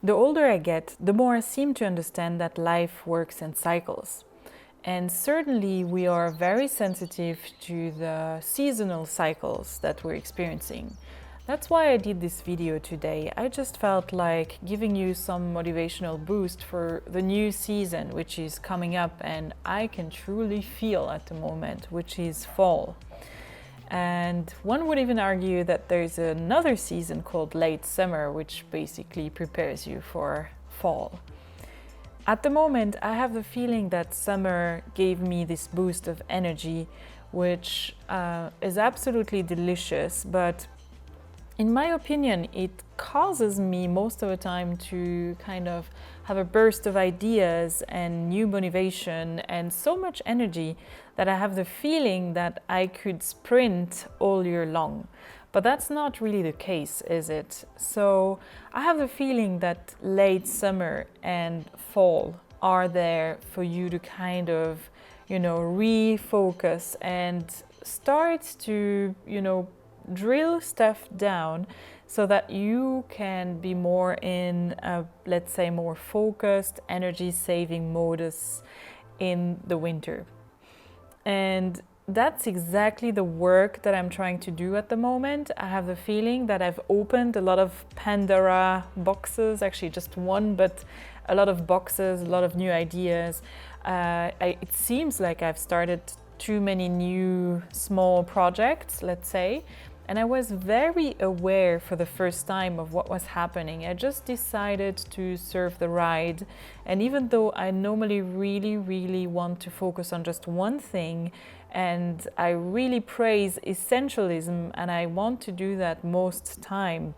The older I get, the more I seem to understand that life works in cycles. And certainly, we are very sensitive to the seasonal cycles that we're experiencing. That's why I did this video today. I just felt like giving you some motivational boost for the new season, which is coming up, and I can truly feel at the moment, which is fall. And one would even argue that there's another season called late summer, which basically prepares you for fall. At the moment, I have the feeling that summer gave me this boost of energy, which is absolutely delicious, but in my opinion, it causes me most of the time to kind of have a burst of ideas and new motivation and so much energy that I have the feeling that I could sprint all year long. But that's not really the case, is it? So I have the feeling that late summer and fall are there for you to kind of, refocus and start to, drill stuff down so that you can be more in a, let's say, more focused, energy saving modus in the winter. And that's exactly the work that I'm trying to do at the moment. I have the feeling that I've opened a lot of Pandora boxes, actually just one, but a lot of boxes, a lot of new ideas. It seems like I've started too many new small projects, let's say, and I was very aware for the first time of what was happening. I just decided to surf the ride. And even though I normally really, really want to focus on just one thing, and I really praise essentialism, and I want to do that most time,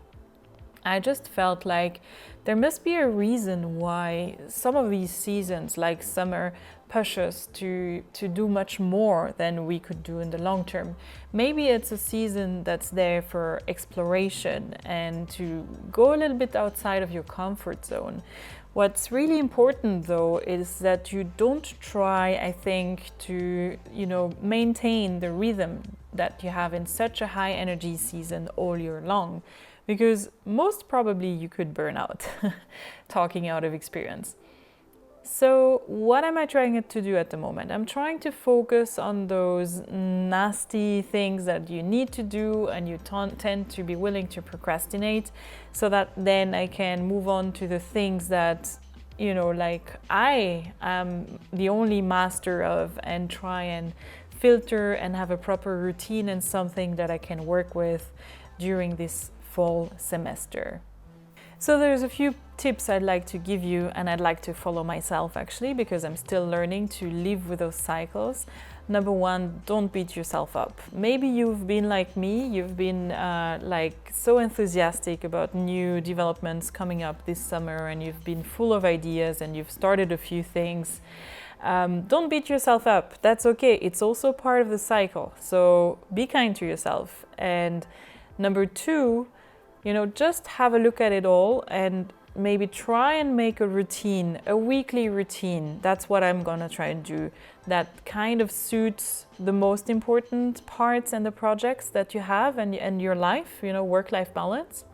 I just felt like there must be a reason why some of these seasons, like summer, push us to do much more than we could do in the long term. Maybe it's a season that's there for exploration and to go a little bit outside of your comfort zone. What's really important though is that you don't try, I think, to maintain the rhythm that you have in such a high energy season all year long, because most probably you could burn out, talking out of experience. So what am I trying to do at the moment? I'm trying to focus on those nasty things that you need to do and you tend to be willing to procrastinate, so that then I can move on to the things that, like I am the only master of, and try and filter and have a proper routine and something that I can work with during this fall semester. So there's a few tips I'd like to give you, and I'd like to follow myself actually, because I'm still learning to live with those cycles. Number one, don't beat yourself up. Maybe you've been like me, you've been so enthusiastic about new developments coming up this summer, and you've been full of ideas and you've started a few things. Don't beat yourself up. That's okay. It's also part of the cycle. So be kind to yourself. And number two, just have a look at it all and maybe try and make a routine, a weekly routine. That's what I'm gonna try and do. That kind of suits the most important parts and the projects that you have and your life, work-life balance.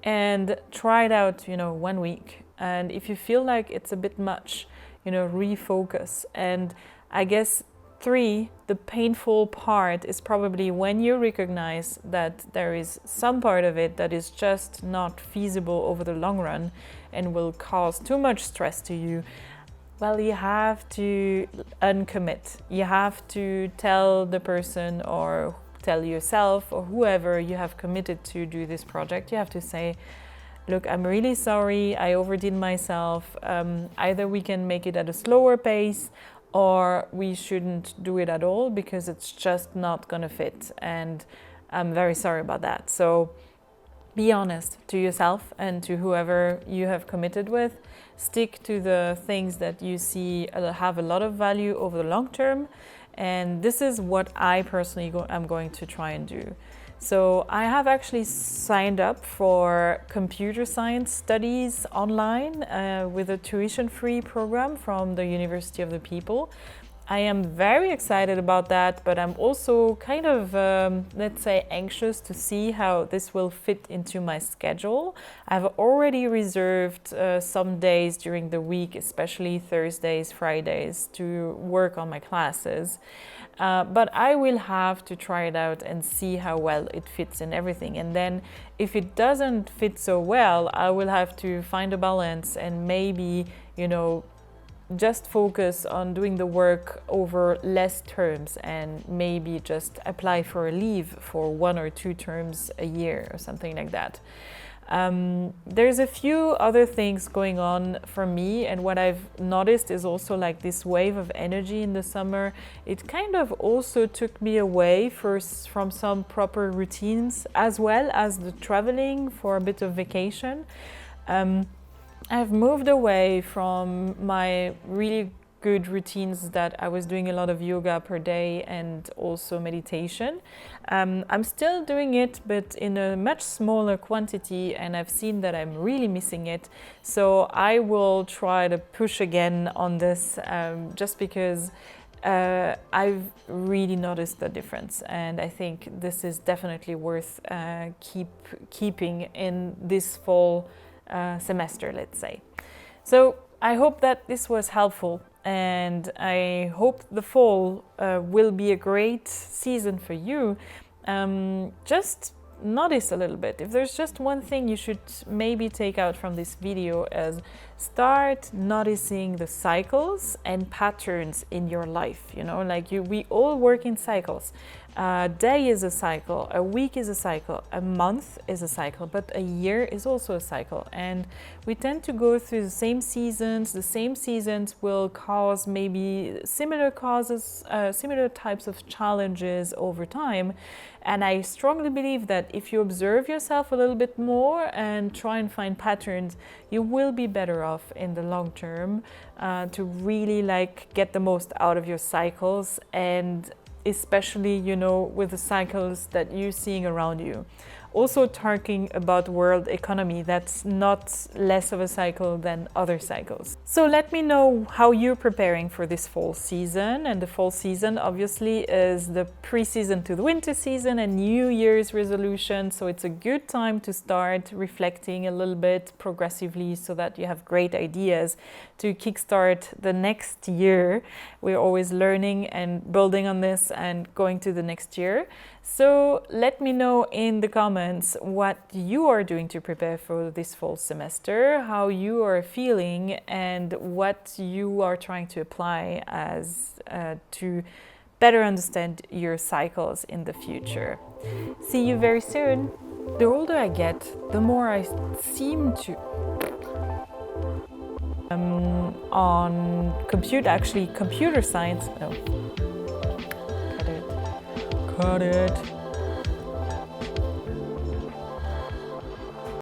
And try it out, 1 week. And if you feel like it's a bit much, refocus. And I guess 3, the painful part is probably when you recognize that there is some part of it that is just not feasible over the long run and will cause too much stress to you. Well, you have to uncommit. You have to tell the person or tell yourself or whoever you have committed to do this project. You have to say, look, I'm really sorry, I overdid myself. Either we can make it at a slower pace, or we shouldn't do it at all because it's just not gonna fit. And I'm very sorry about that. So be honest to yourself and to whoever you have committed with. Stick to the things that you see have a lot of value over the long term. And this is what I personally am going to try and do. So I have actually signed up for computer science studies online with a tuition-free program from the University of the People. I am very excited about that, but I'm also kind of, let's say, anxious to see how this will fit into my schedule. I've already reserved some days during the week, especially Thursdays, Fridays, to work on my classes. But I will have to try it out and see how well it fits in everything. And then if it doesn't fit so well, I will have to find a balance and maybe, just focus on doing the work over less terms and maybe just apply for a leave for 1 or 2 terms a year or something like that. There's a few other things going on for me, and what I've noticed is also like this wave of energy in the summer. It kind of also took me away first from some proper routines as well as the traveling for a bit of vacation. I've moved away from my really good routines that I was doing a lot of yoga per day and also meditation. I'm still doing it, but in a much smaller quantity, and I've seen that I'm really missing it. So I will try to push again on this just because I've really noticed the difference, and I think this is definitely worth keeping in this fall semester, let's say. So I hope that this was helpful, and I hope the fall will be a great season for you. Just notice a little bit. If there's just one thing you should maybe take out from this video, is start noticing the cycles and patterns in your life. We all work in cycles. A day is a cycle, a week is a cycle, a month is a cycle, but a year is also a cycle. And we tend to go through the same seasons. The same seasons will cause maybe similar types of challenges over time. And I strongly believe that if you observe yourself a little bit more and try and find patterns, you will be better off in the long term to really get the most out of your cycles, and especially, with the cycles that you're seeing around you. Also talking about world economy, that's not less of a cycle than other cycles. So let me know how you're preparing for this fall season. And the fall season obviously is the pre-season to the winter season and New Year's resolution. So it's a good time to start reflecting a little bit progressively so that you have great ideas to kickstart the next year. We're always learning and building on this and going to the next year. So let me know in the comments what you are doing to prepare for this fall semester, how you are feeling, and what you are trying to apply as to better understand your cycles in the future. See you very soon. The older I get, the more I seem to on computer science. No. Cut it.